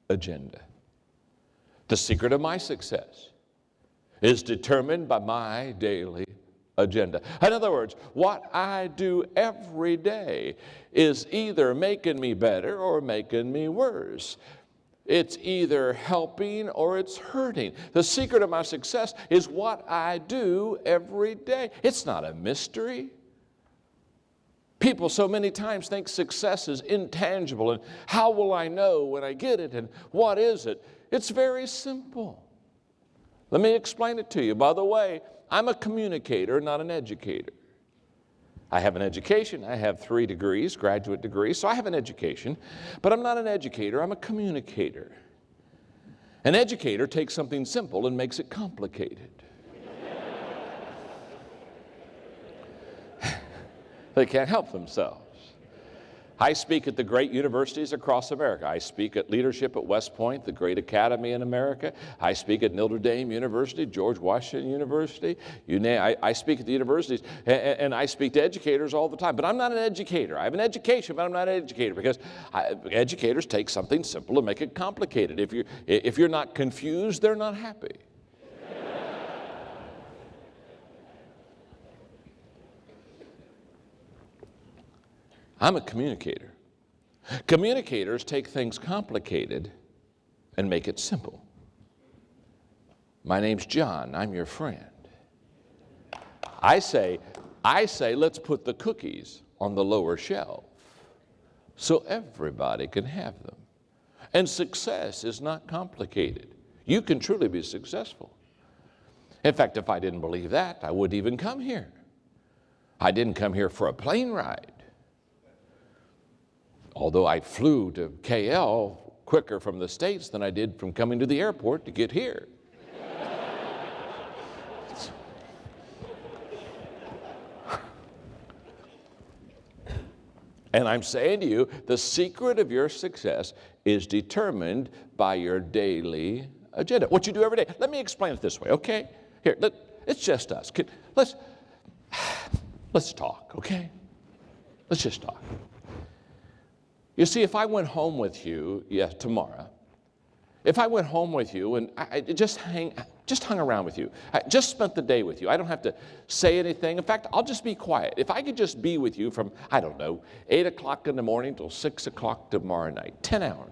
agenda. The secret of my success is determined by my daily agenda. In other words, what I do every day is either making me better or making me worse. It's either helping or it's hurting. The secret of my success is what I do every day. It's not a mystery. People so many times think success is intangible, and how will I know when I get it, and what is it? It's very simple. Let me explain it to you. By the way, I'm a communicator, not an educator. I have an education. I have 3 degrees, graduate degrees, so I have an education. But I'm not an educator. I'm a communicator. An educator takes something simple and makes it complicated. They can't help themselves. I speak at the great universities across America. I speak at leadership at West Point, the great academy in America. I speak at Notre Dame University, George Washington University. I speak at the universities, and I speak to educators all the time. But I'm not an educator. I have an education, but I'm not an educator, because educators take something simple and make it complicated. If you're not confused, they're not happy. I'm a communicator. Communicators take things complicated and make it simple. My name's John. I'm your friend. I say, let's put the cookies on the lower shelf so everybody can have them. And success is not complicated. You can truly be successful. In fact, if I didn't believe that, I wouldn't even come here. I didn't come here for a plane ride. Although I flew to KL quicker from the States than I did from coming to the airport to get here. And I'm saying to you, the secret of your success is determined by your daily agenda. What you do every day. Let me explain it this way, okay? Here, it's just us. Let's talk, okay? Let's just talk. You see, if I went home with you, tomorrow, if I went home with you and I just hung around with you, I just spent the day with you, I don't have to say anything. In fact, I'll just be quiet. If I could just be with you from, 8 o'clock in the morning till 6 o'clock tomorrow night, 10 hours.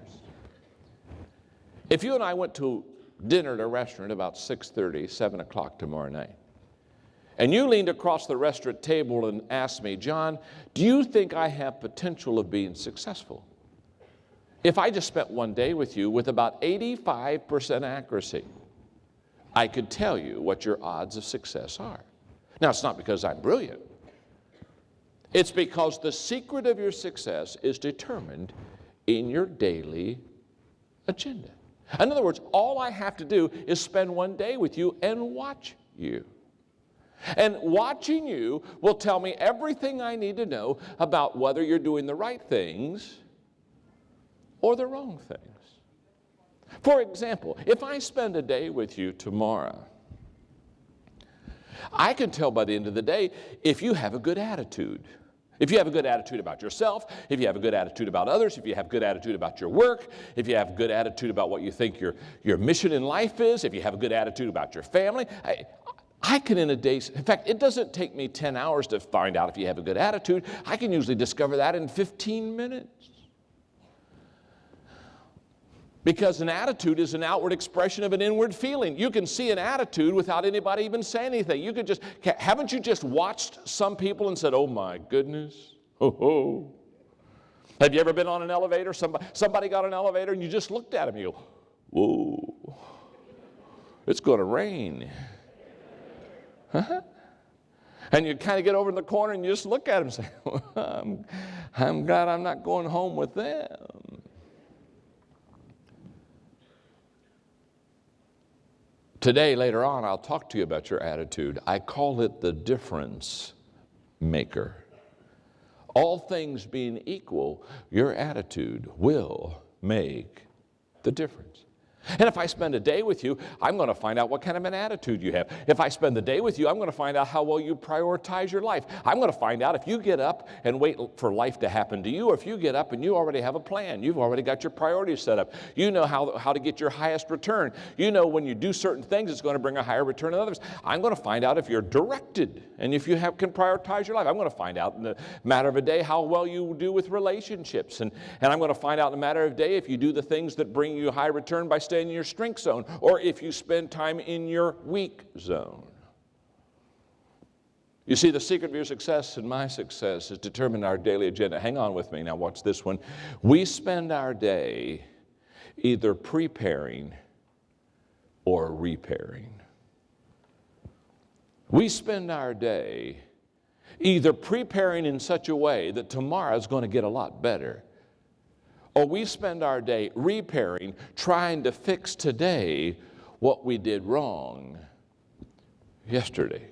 If you and I went to dinner at a restaurant about 6:30, 7 o'clock tomorrow night, and you leaned across the restaurant table and asked me, John, do you think I have potential of being successful? If I just spent one day with you with about 85% accuracy, I could tell you what your odds of success are. Now, it's not because I'm brilliant. It's because the secret of your success is determined in your daily agenda. In other words, all I have to do is spend one day with you and watch you. And watching you will tell me everything I need to know about whether you're doing the right things or the wrong things. For example, if I spend a day with you tomorrow, I can tell by the end of the day if you have a good attitude. If you have a good attitude about yourself, if you have a good attitude about others, if you have a good attitude about your work, if you have a good attitude about what you think your mission in life is, if you have a good attitude about your family, I can in a day, in fact, it doesn't take me 10 hours to find out if you have a good attitude. I can usually discover that in 15 minutes. Because an attitude is an outward expression of an inward feeling. You can see an attitude without anybody even saying anything. Haven't you just watched some people and said, oh my goodness, oh. Have you ever been on an elevator? Somebody got an elevator and you just looked at them and you go, whoa, it's going to rain. Huh? And you kind of get over in the corner and you just look at them and say, well, I'm glad I'm not going home with them. Today, later on, I'll talk to you about your attitude. I call it the difference maker. All things being equal, your attitude will make the difference. And if I spend a day with you, I'm going to find out what kind of an attitude you have. If I spend the day with you, I'm going to find out how well you prioritize your life. I'm going to find out if you get up and wait for life to happen to you, or if you get up and you already have a plan. You've already got your priorities set up. You know how to get your highest return. You know when you do certain things, it's going to bring a higher return than others. I'm going to find out if you're directed and if you can prioritize your life. I'm going to find out in a matter of a day how well you do with relationships. And I'm going to find out in a matter of a day if you do the things that bring you high return by staying in your strength zone, or if you spend time in your weak zone. You see, the secret of your success and my success is determined our daily agenda. Hang on with me now, watch this one. We spend our day either preparing or repairing. We spend our day either preparing in such a way that tomorrow is going to get a lot better, or we spend our day repairing, trying to fix today what we did wrong yesterday.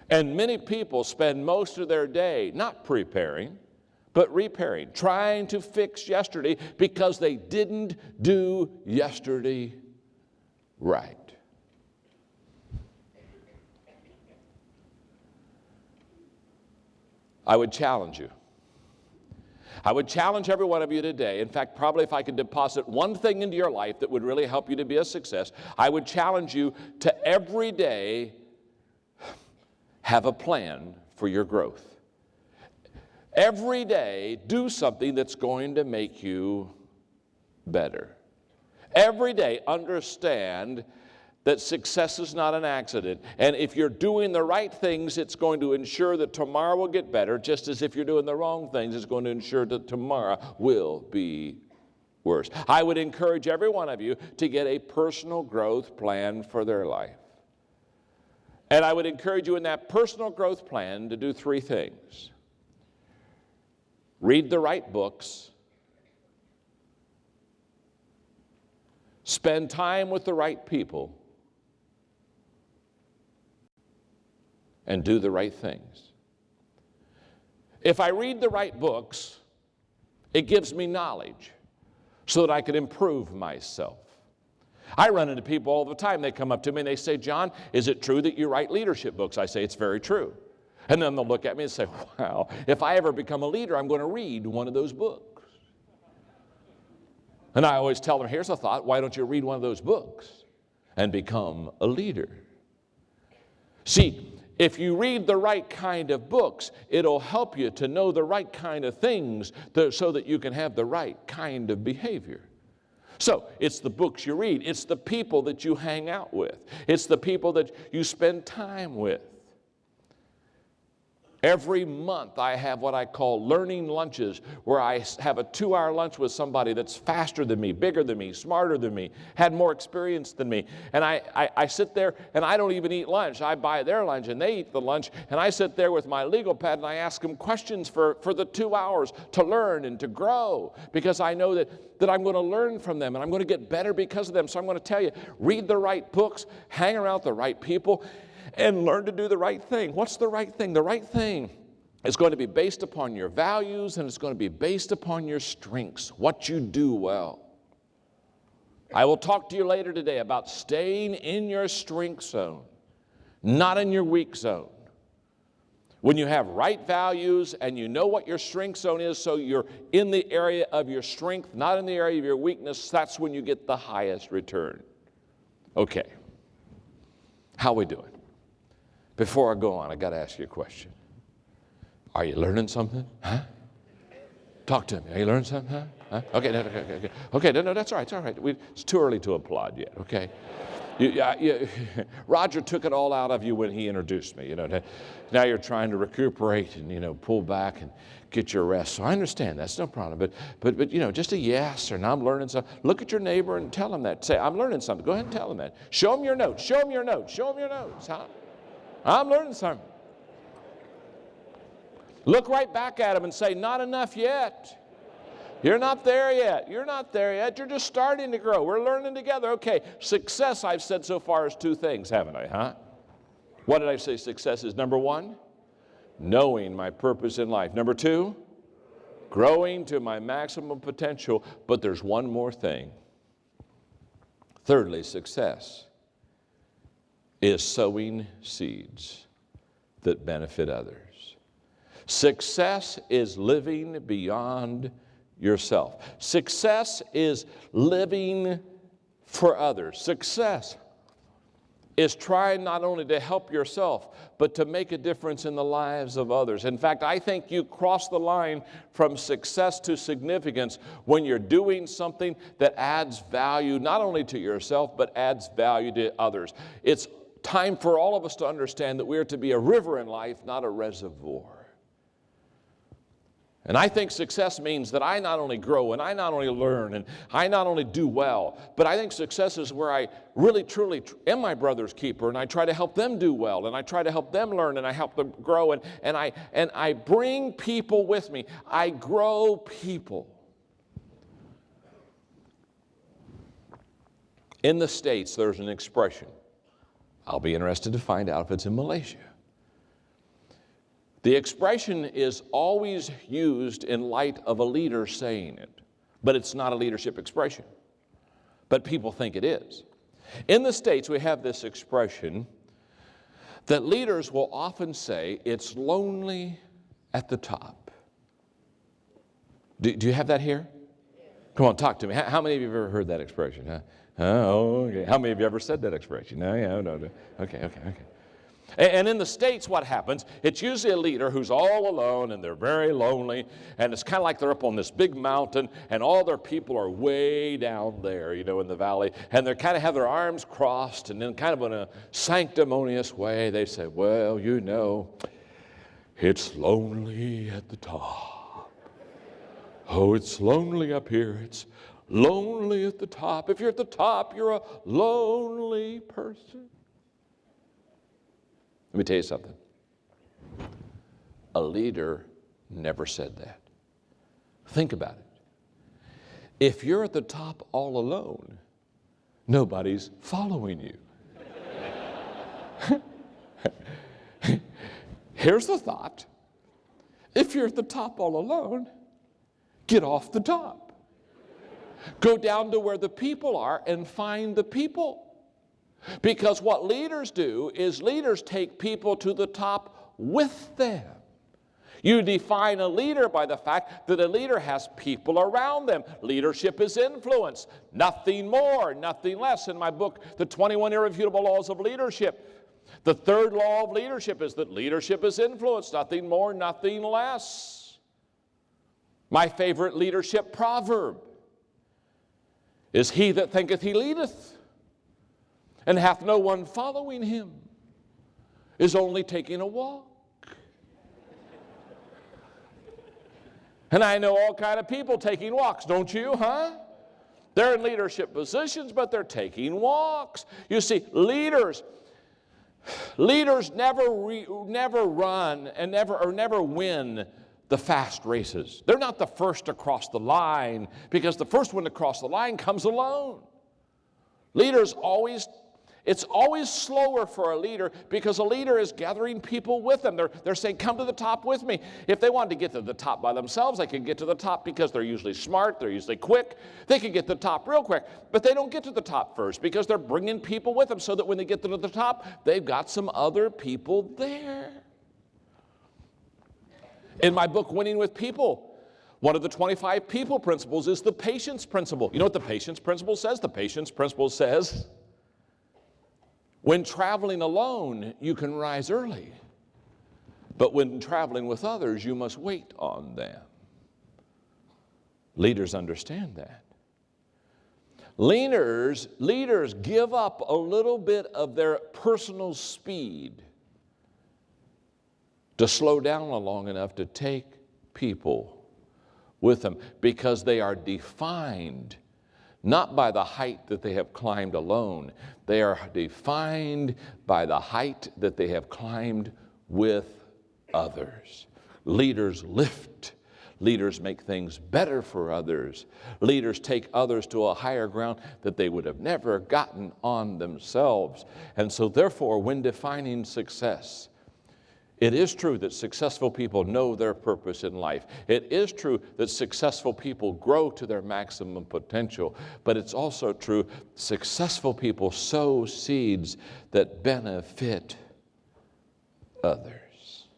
And many people spend most of their day not preparing, but repairing, trying to fix yesterday because they didn't do yesterday right. I would challenge you. I would challenge every one of you today. In fact, probably if I could deposit one thing into your life that would really help you to be a success, I would challenge you to every day have a plan for your growth. Every day, do something that's going to make you better. Every day, understand that success is not an accident. And if you're doing the right things, it's going to ensure that tomorrow will get better, just as if you're doing the wrong things, it's going to ensure that tomorrow will be worse. I would encourage every one of you to get a personal growth plan for their life. And I would encourage you in that personal growth plan to do three things. Read the right books. Spend time with the right people. And do the right things. If I read the right books, it gives me knowledge so that I can improve myself. I run into people all the time. They come up to me and they say, John, is it true that you write leadership books? I say, it's very true. And then they'll look at me and say, wow, if I ever become a leader, I'm going to read one of those books. And I always tell them, here's a thought, why don't you read one of those books and become a leader? See, if you read the right kind of books, it'll help you to know the right kind of things so that you can have the right kind of behavior. So it's the books you read. It's the people that you hang out with. It's the people that you spend time with. Every month I have what I call learning lunches, where I have a 2-hour lunch with somebody that's faster than me, bigger than me, smarter than me, had more experience than me. And I sit there and I don't even eat lunch. I buy their lunch and they eat the lunch. And I sit there with my legal pad and I ask them questions for the 2 hours to learn and to grow, because I know that I'm going to learn from them and I'm going to get better because of them. So I'm going to tell you, read the right books, hang around the right people, and learn to do the right thing. What's the right thing? The right thing is going to be based upon your values, and it's going to be based upon your strengths, what you do well. I will talk to you later today about staying in your strength zone, not in your weak zone. When you have right values and you know what your strength zone is, so you're in the area of your strength, not in the area of your weakness, that's when you get the highest return. Okay. How we doing? Before I go on, I got to ask you a question. Are you learning something? Huh? Talk to me. Are you learning something? Huh? Okay, no, that's all right. It's all right. It's too early to applaud yet. Okay. Roger took it all out of you when he introduced me. Now you're trying to recuperate and pull back and get your rest. So I understand that's no problem. But just a yes or no, I'm learning something. Look at your neighbor and tell him that. Say, I'm learning something. Go ahead and tell him that. Show him your notes. Show him your notes. Show him your notes. Huh? I'm learning something. Look right back at him and say, not enough yet. You're not there yet. You're not there yet. You're just starting to grow. We're learning together. Okay, success, I've said so far, is 2 things, haven't I, huh? What did I say success is? Number 1, knowing my purpose in life. Number 2, growing to my maximum potential. But there's one more thing. Thirdly, success is sowing seeds that benefit others. Success is living beyond yourself. Success is living for others. Success is trying not only to help yourself, but to make a difference in the lives of others. In fact, I think you cross the line from success to significance when you're doing something that adds value not only to yourself, but adds value to others. It's time for all of us to understand that we are to be a river in life, not a reservoir. And I think success means that I not only grow and I not only learn and I not only do well, but I think success is where I really truly am my brother's keeper, and I try to help them do well, and I try to help them learn, and I help them grow, and I bring people with me. I grow people. In the States, there's an expression. I'll be interested to find out if it's in Malaysia. The expression is always used in light of a leader saying it, but it's not a leadership expression. But people think it is. In the States, we have this expression that leaders will often say, "It's lonely at the top." Do you have that here? Come on, talk to me. How many of you have ever heard that expression? Huh? Oh, okay. How many of you ever said that expression? No, yeah, no. Okay. And in the States, what happens, it's usually a leader who's all alone and they're very lonely, and it's kind of like they're up on this big mountain and all their people are way down there, in the valley, and they kind of have their arms crossed, and then kind of in a sanctimonious way, they say, "Well, it's lonely at the top. Oh, it's lonely up here. It's lonely at the top. If you're at the top, you're a lonely person." Let me tell you something. A leader never said that. Think about it. If you're at the top all alone, nobody's following you. Here's the thought. If you're at the top all alone, get off the top. Go down to where the people are and find the people. Because what leaders do is leaders take people to the top with them. You define a leader by the fact that a leader has people around them. Leadership is influence. Nothing more, nothing less. In my book, The 21 Irrefutable Laws of Leadership, the third law of leadership is that leadership is influence. Nothing more, nothing less. My favorite leadership proverb is, "He that thinketh he leadeth, and hath no one following him, is only taking a walk." And I know all kind of people taking walks, don't you, huh? They're in leadership positions, but they're taking walks. You see, leaders never run and never win the fast races. They're not the first to cross the line, because the first one to cross the line comes alone. It's always slower for a leader, because a leader is gathering people with them. They're saying, "Come to the top with me." If they wanted to get to the top by themselves, they could get to the top because they're usually smart, they're usually quick. They can get to the top real quick, but they don't get to the top first because they're bringing people with them so that when they get to the top, they've got some other people there. In my book, Winning with People, one of the 25 people principles is the patience principle. You know what the patience principle says? The patience principle says, when traveling alone, you can rise early. But when traveling with others, you must wait on them. Leaders understand that. Leaders give up a little bit of their personal speed to slow down long enough to take people with them, because they are defined not by the height that they have climbed alone. They are defined by the height that they have climbed with others. Leaders lift. Leaders make things better for others. Leaders take others to a higher ground that they would have never gotten on themselves. And so therefore, when defining success, It is true that successful people know their purpose in life. It is true that successful people grow to their maximum potential. But it's also true successful people sow seeds that benefit others.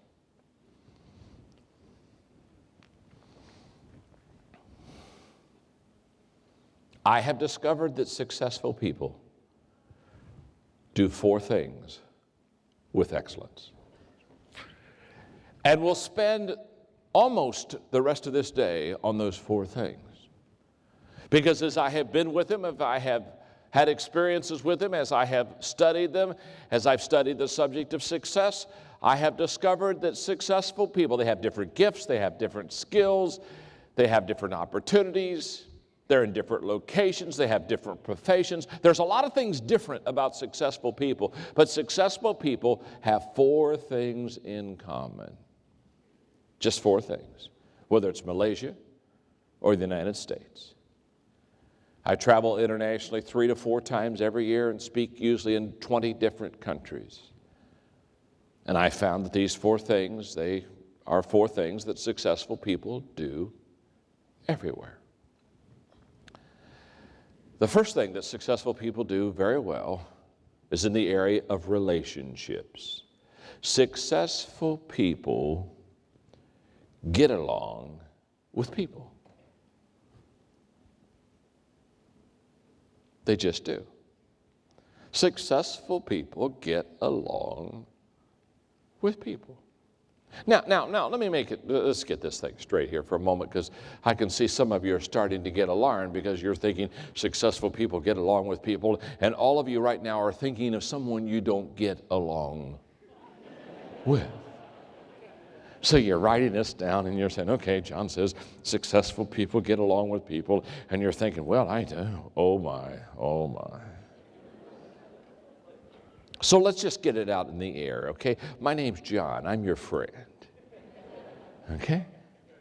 I have discovered that successful people do 4 things with excellence. And we'll spend almost the rest of this day on those 4 things. Because as I have been with them, if I have had experiences with them, as I have studied them, as I've studied the subject of success, I have discovered that successful people, they have different gifts, they have different skills, they have different opportunities, they're in different locations, they have different professions. There's a lot of things different about successful people, but successful people have 4 things in common. Just 4 things, whether it's Malaysia or the United States. I travel internationally 3 to 4 times every year and speak usually in 20 different countries. And I found that these 4 things, they are 4 things that successful people do everywhere. The first thing that successful people do very well is in the area of relationships. Successful people get along with people. They just do. Successful people get along with people. Now, let me let's get this thing straight here for a moment, because I can see some of you are starting to get alarmed because you're thinking successful people get along with people, and all of you right now are thinking of someone you don't get along with. So you're writing this down and you're saying, okay, John says successful people get along with people, and you're thinking, well, I do. Oh my. So let's just get it out in the air, okay? My name's John. I'm your friend. Okay?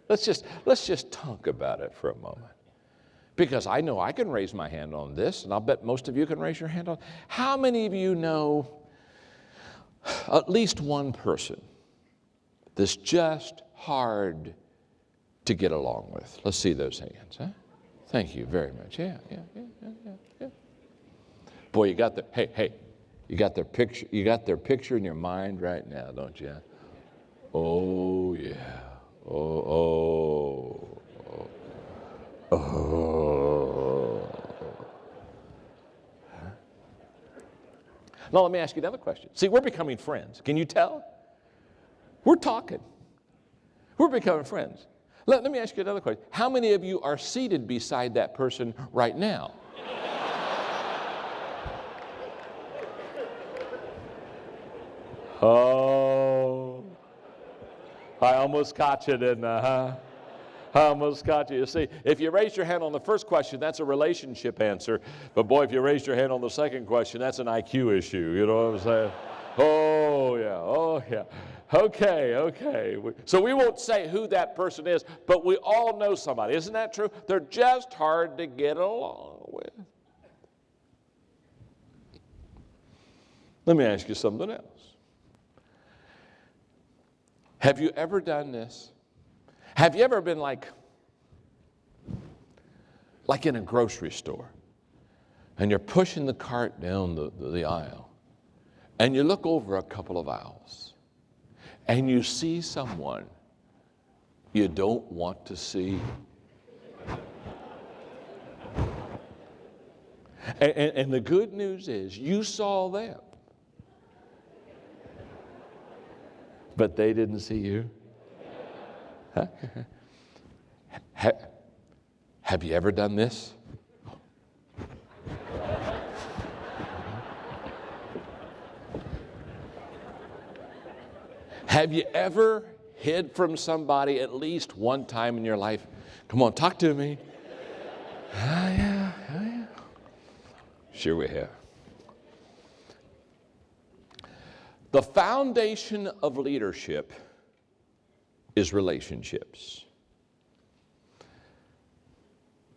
Let's just talk about it for a moment. Because I know I can raise my hand on this, and I'll bet most of you can raise your hand on. How many of you know at least one person that's just hard to get along with? Let's see those hands, huh? Thank you very much. Yeah. Boy, you got you got their picture in your mind right now, don't you? Oh, yeah. Oh. Now, let me ask you another question. See, we're becoming friends. Can you tell? We're talking. We're becoming friends. Let me ask you another question. How many of you are seated beside that person right now? Oh, I almost caught you, didn't I, huh? I almost caught you. You see, if you raised your hand on the first question, that's a relationship answer. But boy, if you raised your hand on the second question, that's an IQ issue. You know what I'm saying? Oh, yeah. Okay. So we won't say who that person is, but we all know somebody. Isn't that true? They're just hard to get along with. Let me ask you something else. Have you ever done this? Have you ever been like in a grocery store, and you're pushing the cart down the aisle, and you look over a couple of aisles, and you see someone you don't want to see? And the good news is you saw them, but they didn't see you. Huh? Have you ever done this? Have you ever hid from somebody at least one time in your life? Come on, talk to me. Yeah. Sure we have. The foundation of leadership is relationships.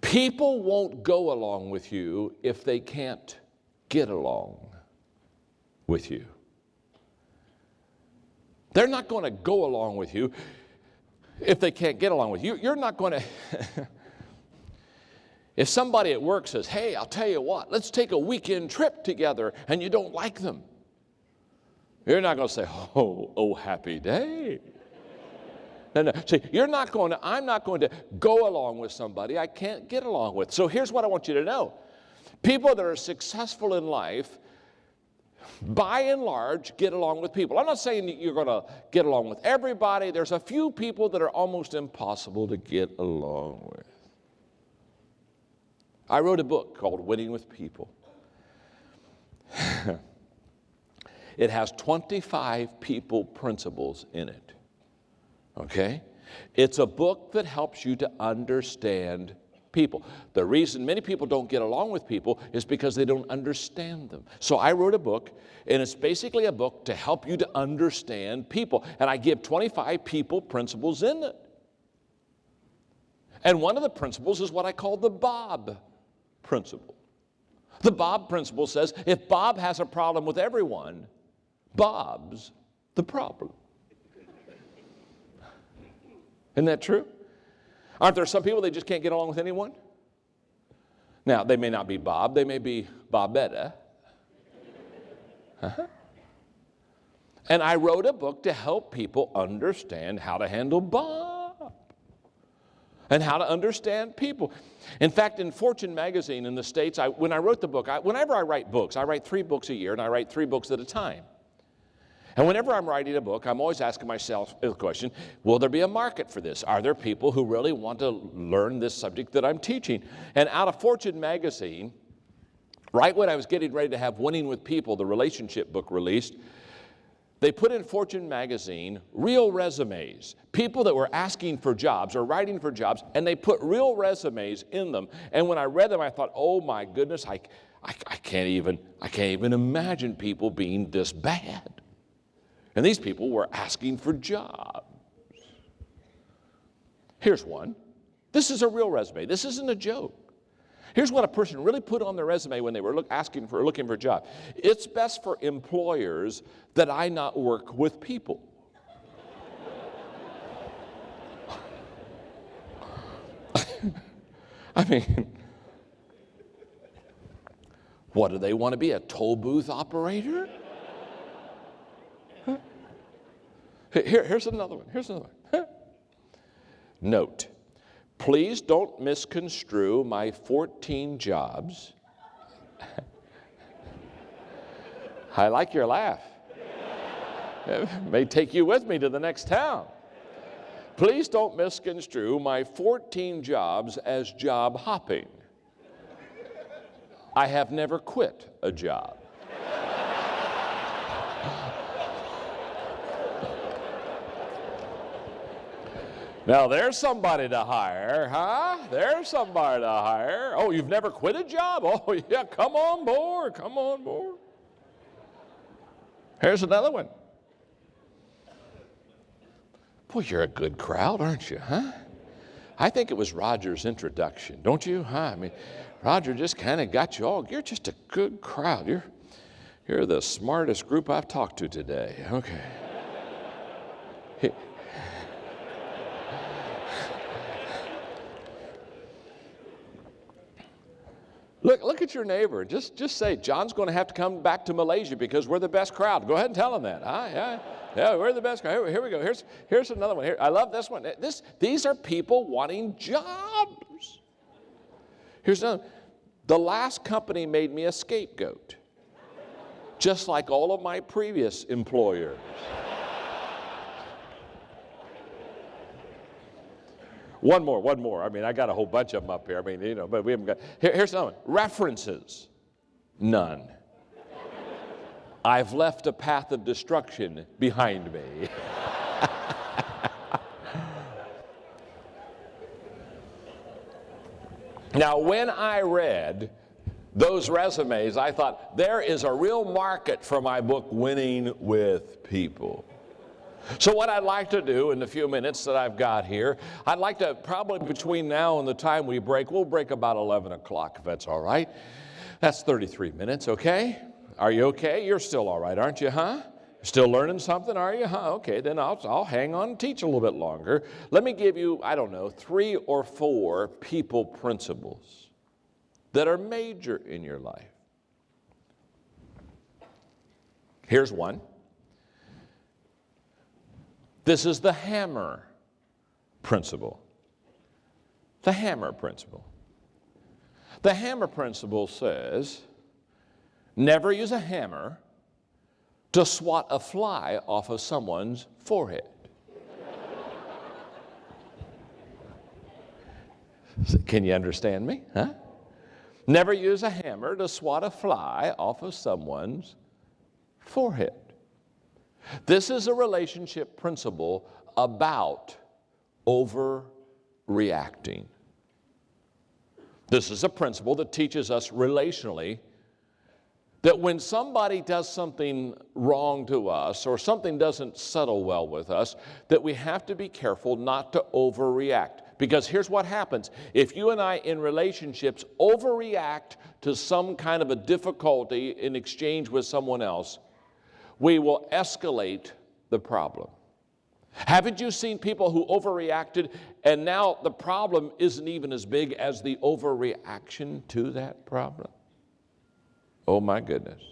People won't go along with you if they can't get along with you. They're not going to go along with you if they can't get along with you. You're not going to... If somebody at work says, hey, I'll tell you what, let's take a weekend trip together, and you don't like them, you're not going to say, oh, happy day. No. See, I'm not going to go along with somebody I can't get along with. So here's what I want you to know. People that are successful in life, by and large, get along with people. I'm not saying that you're going to get along with everybody. There's a few people that are almost impossible to get along with. I wrote a book called Winning with People. It has 25 people principles in it. Okay? It's a book that helps you to understand people. The reason many people don't get along with people is because they don't understand them. So I wrote a book, and it's basically a book to help you to understand people. And I give 25 people principles in it. And one of the principles is what I call the Bob principle. The Bob principle says if Bob has a problem with everyone, Bob's the problem. Isn't that true? Aren't there some people that just can't get along with anyone? Now, they may not be Bob. They may be Bobetta. And I wrote a book to help people understand how to handle Bob and how to understand people. In fact, in Fortune magazine in the States, when I wrote the book, whenever I write books, I write 3 books a year, and I write 3 books at a time. And whenever I'm writing a book, I'm always asking myself the question, will there be a market for this? Are there people who really want to learn this subject that I'm teaching? And out of Fortune magazine, right when I was getting ready to have Winning with People, the relationship book, released, they put in Fortune magazine real resumes, people that were asking for jobs or writing for jobs, and they put real resumes in them. And when I read them, I thought, oh my goodness, I can't even imagine people being this bad. And these people were asking for jobs. Here's one. This is a real resume. This isn't a joke. Here's what a person really put on their resume when they were looking for a job. It's best for employers that I not work with people. I mean, what do they want to be, a toll booth operator? Here's another one. Note, please don't misconstrue my 14 jobs. I like your laugh. It may take you with me to the next town. Please don't misconstrue my 14 jobs as job hopping. I have never quit a job. Now, there's somebody to hire, huh? There's somebody to hire. Oh, you've never quit a job? Oh, yeah, come on board, come on board. Here's another one. Boy, you're a good crowd, aren't you, huh? I think it was Roger's introduction, don't you? Huh? I mean, Roger just kind of got you all. You're just a good crowd. You're the smartest group I've talked to today. Okay. Look at your neighbor. Just say, John's going to have to come back to Malaysia because we're the best crowd. Go ahead and tell him that. Yeah, we're the best crowd. Here we go. Here's another one. Here, I love this one. These are people wanting jobs. Here's another. The last company made me a scapegoat, just like all of my previous employers. One more. I mean, I got a whole bunch of them up here. I mean, but we haven't got. Here's another one. References. None. I've left a path of destruction behind me. Now, when I read those resumes, I thought, there is a real market for my book, Winning with People. So what I'd like to do in the few minutes that I've got here, I'd like to probably between now and the time we break, we'll break about 11 o'clock if that's all right. That's 33 minutes, okay? Are you okay? You're still all right, aren't you, huh? Still learning something, are you? Huh? Okay, then I'll hang on and teach a little bit longer. Let me give you, I don't know, 3 or 4 people principles that are major in your life. Here's one. This is the hammer principle. The hammer principle. The hammer principle says, never use a hammer to swat a fly off of someone's forehead. Can you understand me? Huh? Never use a hammer to swat a fly off of someone's forehead. This is a relationship principle about overreacting. This is a principle that teaches us relationally that when somebody does something wrong to us or something doesn't settle well with us, that we have to be careful not to overreact. Because here's what happens. If you and I in relationships overreact to some kind of a difficulty in exchange with someone else, we will escalate the problem. Haven't you seen people who overreacted and now the problem isn't even as big as the overreaction to that problem? Oh my goodness.